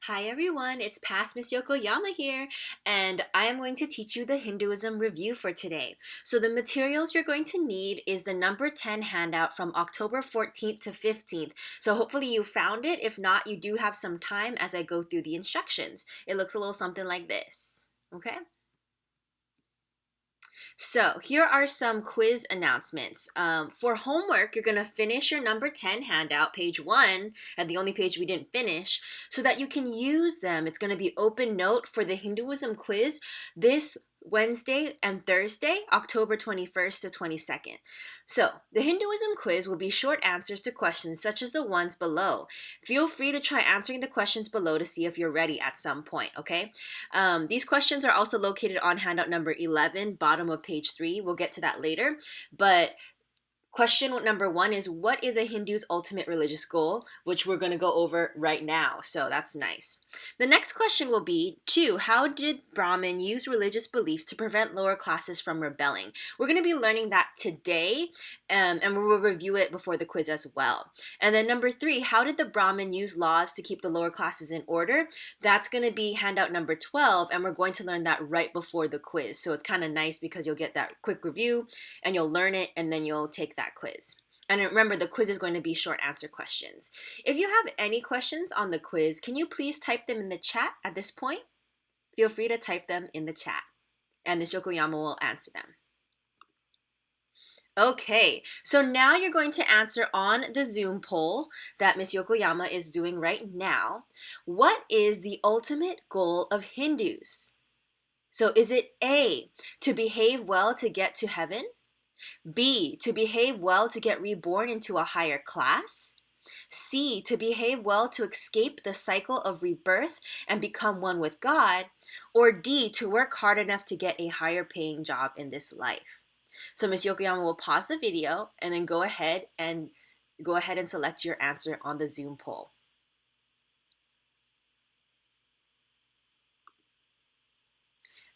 Hi everyone, it's past Miss Yokoyama here, and I am going to teach you the Hinduism review for today. So the materials you're going to need is the number 10 handout from October 14th to 15th. So hopefully you found it. If not, you do have some time as I go through the instructions. It looks a little something like this. Okay? So here are some quiz announcements. For homework, you're going to finish your number 10 handout, page 1, and the only page we didn't finish, so that you can use them. It's going to be open note for the Hinduism quiz this Wednesday and Thursday, October 21st to 22nd. So, the Hinduism quiz will be short answers to questions such as the ones below. Feel free to try answering the questions below to see if you're ready at some point, okay? These questions are also located on handout number 11, bottom of page 3. We'll get to that later. But question number 1 is, what is a Hindu's ultimate religious goal? Which we're going to go over right now, so that's nice. The next question will be 2, how did Brahmin use religious beliefs to prevent lower classes from rebelling? We're going to be learning that today, and we will review it before the quiz as well. And then number 3, how did the Brahmin use laws to keep the lower classes in order? That's going to be handout number 12, and we're going to learn that right before the quiz. So it's kind of nice because you'll get that quick review, and you'll learn it, and then you'll take that quiz. And remember, the quiz is going to be short answer questions. If you have any questions on the quiz, can you please type them in the chat at this point? Feel free to type them in the chat, and Ms. Yokoyama will answer them. Okay, so now you're going to answer on the Zoom poll that Ms. Yokoyama is doing right now. What is the ultimate goal of Hindus? So is it A, to behave well to get to heaven? B, to behave well to get reborn into a higher class? C, to behave well to escape the cycle of rebirth and become one with God? Or D, to work hard enough to get a higher paying job in this life? So Ms. Yokoyama will pause the video and then go ahead and select your answer on the Zoom poll.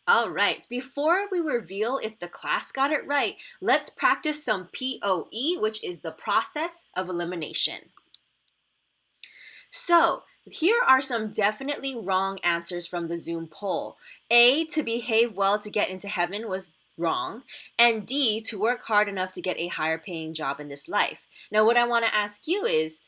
All right, before we reveal if the class got it right, let's practice some POE, which is the process of elimination. So, here are some definitely wrong answers from the Zoom poll. A, to behave well to get into heaven was wrong, and D, to work hard enough to get a higher paying job in this life. Now, what I want to ask you is,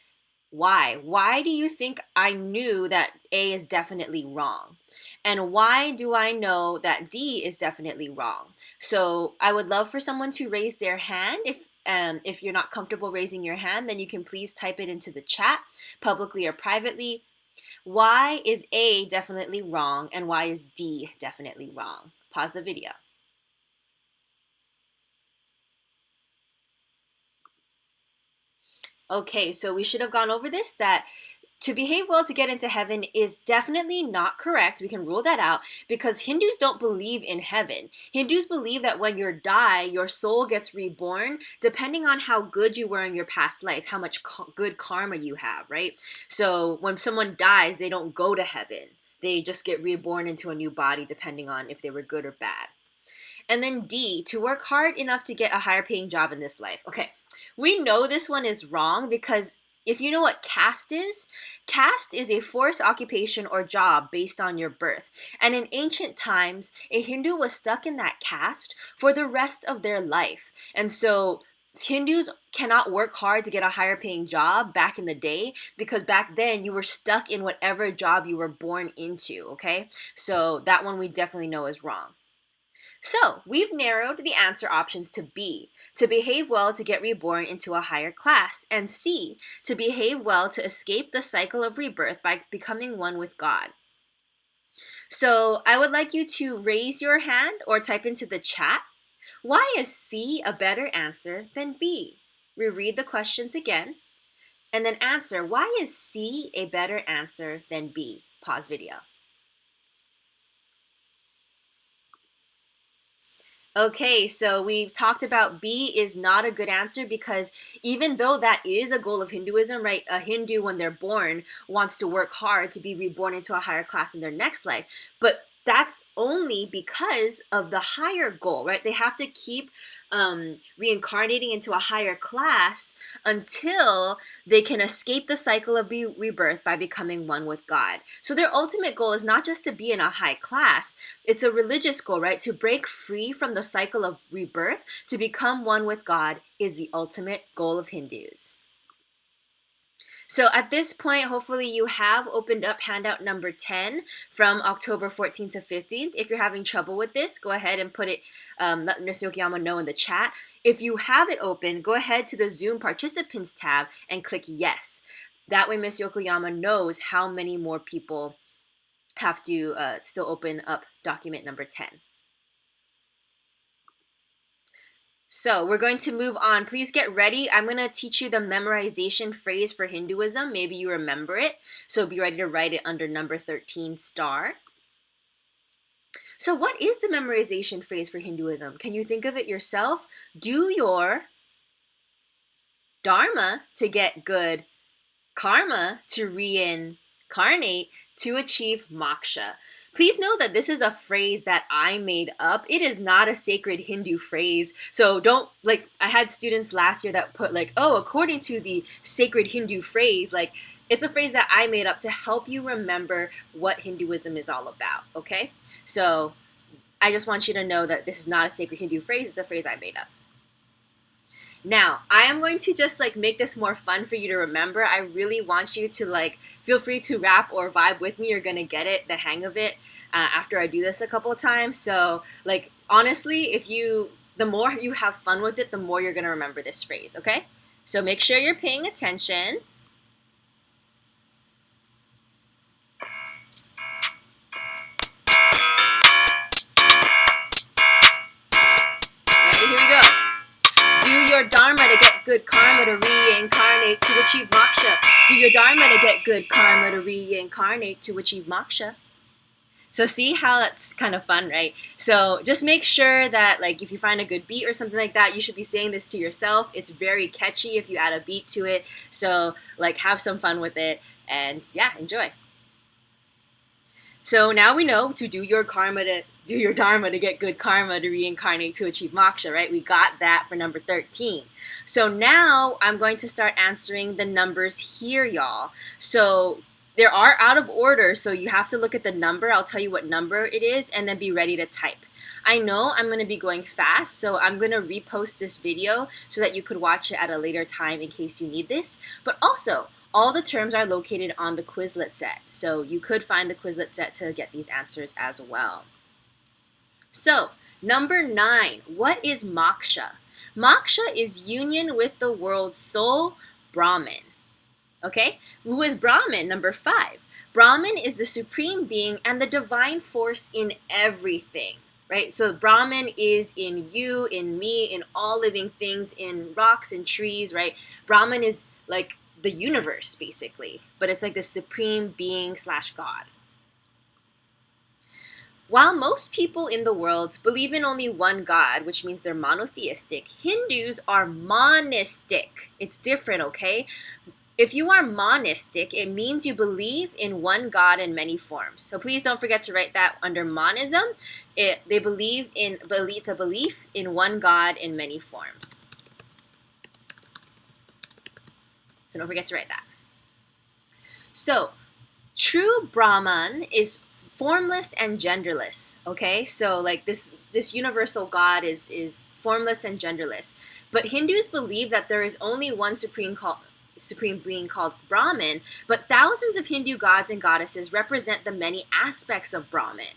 why? Why do you think I knew that A is definitely wrong? And why do I know that D is definitely wrong? So I would love for someone to raise their hand. If you're not comfortable raising your hand, then you can please type it into the chat, publicly or privately. Why is A definitely wrong, and why is D definitely wrong? Pause the video. Okay, so we should have gone over this, that to behave well to get into heaven is definitely not correct. We can rule that out because Hindus don't believe in heaven. Hindus believe that when you die, your soul gets reborn depending on how good you were in your past life, how much good karma you have, right? So when someone dies, they don't go to heaven. They just get reborn into a new body depending on if they were good or bad. And then D, to work hard enough to get a higher paying job in this life. Okay, we know this one is wrong because if you know what caste is a forced occupation or job based on your birth. And in ancient times, a Hindu was stuck in that caste for the rest of their life. And so Hindus cannot work hard to get a higher paying job back in the day because back then you were stuck in whatever job you were born into, okay? So that one we definitely know is wrong. So, we've narrowed the answer options to B, to behave well to get reborn into a higher class, and C, to behave well to escape the cycle of rebirth by becoming one with God. So, I would like you to raise your hand or type into the chat, why is C a better answer than B? Reread the questions again, and then answer, why is C a better answer than B? Pause video. Okay, so we've talked about B is not a good answer because even though that is a goal of Hinduism, right? A Hindu, when they're born, wants to work hard to be reborn into a higher class in their next life. But that's only because of the higher goal, right? They have to keep reincarnating into a higher class until they can escape the cycle of rebirth by becoming one with God. So their ultimate goal is not just to be in a high class, it's a religious goal, right? To break free from the cycle of rebirth, to become one with God is the ultimate goal of Hindus. So at this point, hopefully you have opened up handout number 10 from October 14th to 15th. If you're having trouble with this, go ahead and put it, let Ms. Yokoyama know in the chat. If you have it open, go ahead to the Zoom participants tab and click yes. That way Ms. Yokoyama knows how many more people have to still open up document number 10. So we're going to move on. Please get ready. I'm going to teach you the memorization phrase for Hinduism. Maybe you remember it. So be ready to write it under number 13 star. So what is the memorization phrase for Hinduism? Can you think of it yourself? Do your dharma to get good karma to reincarnate to achieve moksha. Please know that this is a phrase that I made up. It is not a sacred Hindu phrase. So don't, like, I had students last year that put like, oh, according to the sacred Hindu phrase, like, it's a phrase that I made up to help you remember what Hinduism is all about, okay? So I just want you to know that this is not a sacred Hindu phrase. It's a phrase I made up. Now, I am going to just like make this more fun for you to remember. I really want you to like feel free to rap or vibe with me. You're going to get it, the hang of it, after I do this a couple of times. So like, honestly, the more you have fun with it, the more you're going to remember this phrase, okay? So make sure you're paying attention. Ready? Here we go. Do your dharma to get good karma to reincarnate to achieve moksha. Do your dharma to get good karma to reincarnate to achieve moksha. So see how that's kind of fun, right? So just make sure that like if you find a good beat or something like that, you should be saying this to yourself. It's very catchy if you add a beat to it. So like have some fun with it and yeah, enjoy. So now we know to do your dharma to get good karma to reincarnate to achieve moksha, right? We got that for number 13. So now I'm going to start answering the numbers here, y'all. So there are out of order, so you have to look at the number. I'll tell you what number it is and then be ready to type. I know I'm going to be going fast, so I'm going to repost this video so that you could watch it at a later time in case you need this. But also, all the terms are located on the Quizlet set, so you could find the Quizlet set to get these answers as well. So, number 9, what is moksha? Moksha is union with the world's soul, Brahman. Okay, who is Brahman? Number 5. Brahman is the supreme being and the divine force in everything, right? So Brahman is in you, in me, in all living things, in rocks and trees, right? Brahman is like the universe, basically, but it's like the supreme being / God. While most people in the world believe in only one God, which means they're monotheistic, Hindus are monistic. It's different, okay? If you are monistic, it means you believe in one God in many forms. So please don't forget to write that under monism. It's a belief in one God in many forms. So don't forget to write that. So true Brahman is formless and genderless, okay? So like this universal God is formless and genderless. But Hindus believe that there is only one supreme being called Brahman, but thousands of Hindu gods and goddesses represent the many aspects of Brahman.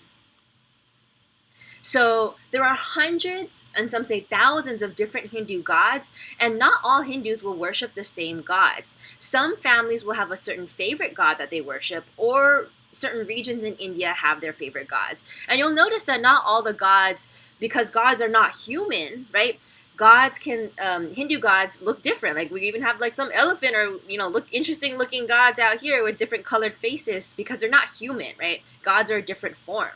So there are hundreds, and some say thousands, of different Hindu gods, and not all Hindus will worship the same gods. Some families will have a certain favorite god that they worship, or certain regions in India have their favorite gods. And you'll notice that not all the gods, because gods are not human, right? Gods can, Hindu gods look different. Like we even have like some elephant or, look interesting looking gods out here with different colored faces because they're not human, right? Gods are a different form.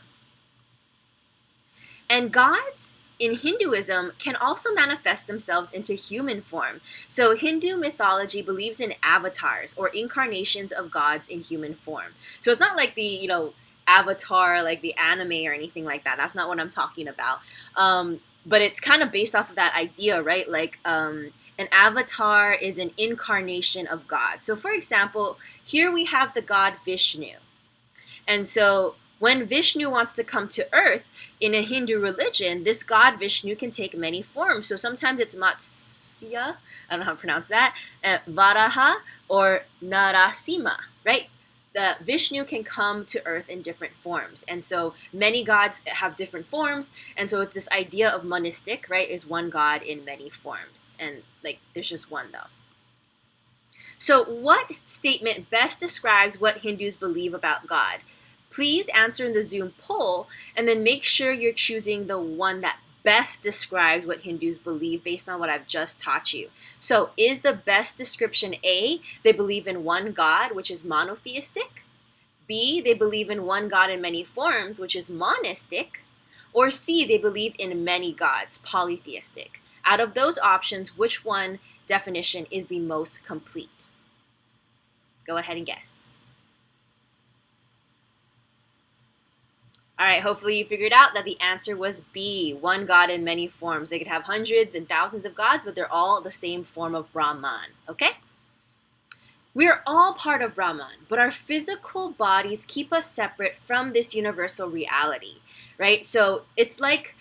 And gods in Hinduism can also manifest themselves into human form. So Hindu mythology believes in avatars or incarnations of gods in human form. So it's not like the Avatar, like the anime or anything like that. That's not what I'm talking about. But it's kind of based off of that idea, right? Like an avatar is an incarnation of God. So, for example, here we have the god Vishnu. And so when Vishnu wants to come to earth in a Hindu religion, this god Vishnu can take many forms. So sometimes it's Matsya, I don't know how to pronounce that, Varaha, or Narasimha, right? The Vishnu can come to earth in different forms. And so many gods have different forms. And so it's this idea of monistic, right? Is one god in many forms. And like there's just one though. So what statement best describes what Hindus believe about God? Please answer in the Zoom poll and then make sure you're choosing the one that best describes what Hindus believe based on what I've just taught you. So is the best description A, they believe in one God, which is monotheistic? B, they believe in one God in many forms, which is monistic? Or C, they believe in many gods, polytheistic? Out of those options, which one definition is the most complete? Go ahead and guess. All right, hopefully you figured out that the answer was B, one God in many forms. They could have hundreds and thousands of gods, but they're all the same form of Brahman, okay? We are all part of Brahman, but our physical bodies keep us separate from this universal reality, right? So it's like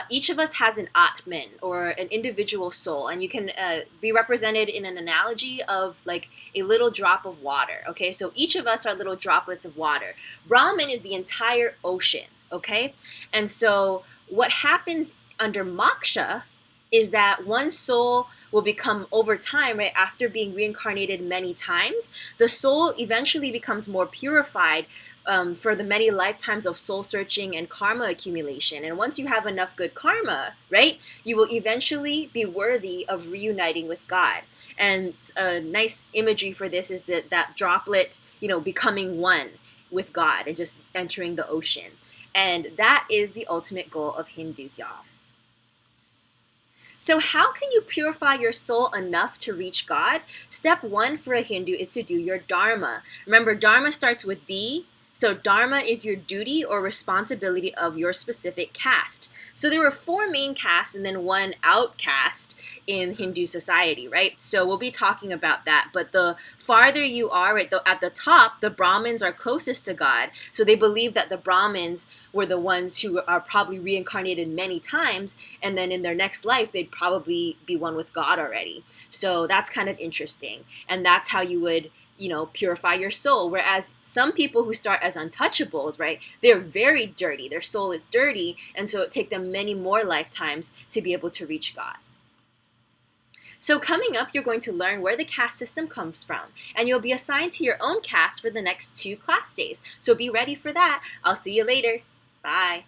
each of us has an Atman, or an individual soul, and you can be represented in an analogy of like a little drop of water, okay? So each of us are little droplets of water. Brahman is the entire ocean, okay? And so what happens under moksha is that one soul will become, over time, right, after being reincarnated many times, the soul eventually becomes more purified for the many lifetimes of soul searching and karma accumulation. And once you have enough good karma, right, you will eventually be worthy of reuniting with God. And a nice imagery for this is that droplet, becoming one with God and just entering the ocean. And that is the ultimate goal of Hindus, y'all. So how can you purify your soul enough to reach God? Step 1 for a Hindu is to do your dharma. Remember, dharma starts with D. So dharma is your duty or responsibility of your specific caste. So there were 4 main castes and then 1 outcast in Hindu society, right? So we'll be talking about that. But the farther you are, right, at the top, the Brahmins are closest to God. So they believe that the Brahmins were the ones who are probably reincarnated many times. And then in their next life, they'd probably be one with God already. So that's kind of interesting. And that's how you would purify your soul. Whereas some people who start as untouchables, right, they're very dirty. Their soul is dirty. And so it takes them many more lifetimes to be able to reach God. So coming up, you're going to learn where the caste system comes from. And you'll be assigned to your own caste for the next 2 class days. So be ready for that. I'll see you later. Bye.